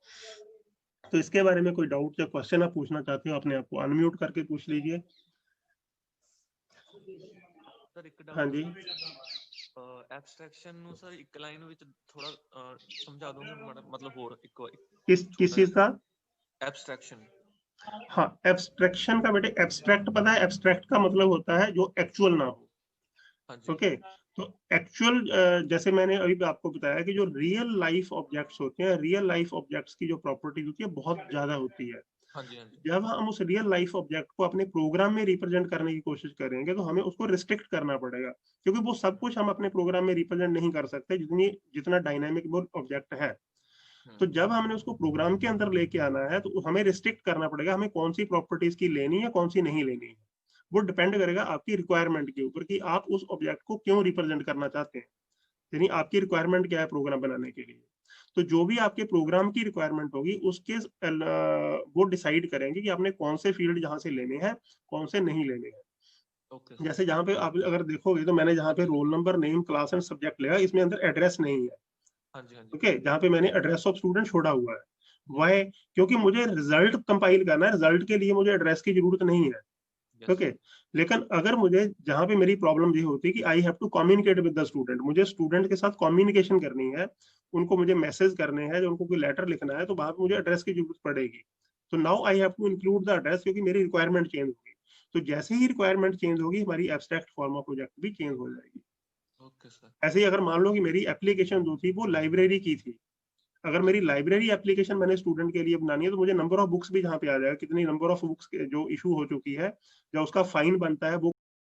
तो इसके बारे में कोई डाउट या क्वेश्चन आप पूछना चाहते हो, अपने आप को अनम्यूट करके पूछ लीजिए। ਸਰ ਇੱਕ हाँ ਡਾਊਟ जी। ਐਬਸਟ੍ਰੈਕਸ਼ਨ ਨੂੰ ਸਰ ਇੱਕ ਲਾਈਨ ਵਿੱਚ ਥੋੜਾ ਸਮਝਾ ਦੋਗੇ ਮਤਲਬ ਹੋਰ ਇੱਕ किस चीज का? ਐਬਸਟ੍ਰੈਕਸ਼ਨ। हाँ, एब्स्ट्रैक्शन का बेटे, एब्स्ट्रैक्ट पता है, एब्स्ट्रैक्ट का मतलब होता है जो एक्चुअल ना हो। हाँ जी। ओके, तो एक्चुअल जैसे मैंने अभी आपको बताया कि जो रियल लाइफ ऑब्जेक्ट्स होते हैं, रियल लाइफ ऑब्जेक्ट्स की जो प्रॉपर्टी होती है बहुत ज्यादा होती है। हाँ जी। हाँ जी। जब हम उस रियल लाइफ ऑब्जेक्ट को अपने प्रोग्राम में रिप्रेजेंट करने की कोशिश करेंगे तो हमें उसको रिस्ट्रिक्ट करना पड़ेगा, क्योंकि वो सब कुछ हम अपने प्रोग्राम में रिप्रेजेंट नहीं कर सकते जितना डायनामिक वो ऑब्जेक्ट है। तो जब हमने उसको प्रोग्राम के अंदर लेके आना है तो हमें रिस्ट्रिक्ट करना पड़ेगा, हमें कौन सी प्रॉपर्टीज की लेनी है, कौन सी नहीं लेनी है। वो डिपेंड करेगा आपकी रिक्वायरमेंट के ऊपर कि आप उस ऑब्जेक्ट को क्यों रिप्रेजेंट करना चाहते हैं, यानी आपकी रिक्वायरमेंट क्या है प्रोग्राम बनाने के लिए। तो जो भी आपके प्रोग्राम की रिक्वायरमेंट होगी उसके वो डिसाइड करेंगे कि आपने कौन से फील्ड जहां से लेने हैं, कौन से नहीं लेने हैं। ओके। जैसे जहाँ पे आप अगर देखोगे तो मैंने जहाँ पे roll number, name, class and subject लिया, इसमें अंदर एड्रेस नहीं है। हाँ जी। हाँ जी। ओके, जहाँ पे मैंने एड्रेस ऑफ स्टूडेंट छोड़ा हुआ है वह, क्योंकि मुझे रिजल्ट कंपाइल करना है, रिजल्ट के लिए मुझे एड्रेस की जरूरत नहीं है। ओके, लेकिन अगर मुझे जहाँ पे मेरी प्रॉब्लम ये होती है कि I have to communicate with the student, मुझे स्टूडेंट के साथ कम्युनिकेशन करनी है, उनको मुझे मैसेज करने हैं, उनको कोई लेटर लिखना है, तो वहां पे मुझे एड्रेस की जरूरत पड़ेगी। तो now I have to include the address, क्योंकि मेरी रिक्वायरमेंट चेंज होगी। तो जैसे ही रिक्वायरमेंट चेंज होगी हमारी एब्स्ट्रैक्ट फॉर्म ऑफ प्रोजेक्ट भी चेंज हो जाएगी। Okay sir. ऐसे ही अगर मान लो कि मेरी एप्लीकेशन जो थी वो लाइब्रेरी की थी, अगर मेरी लाइब्रेरी एप्लीकेशन मैंने स्टूडेंट के लिए बनानी है तो मुझे नंबर ऑफ बुक्स भी जहाँ पे आ जाएगा, कितनी नंबर ऑफ बुक्स जो इशू हो चुकी है या उसका फाइन बनता है वो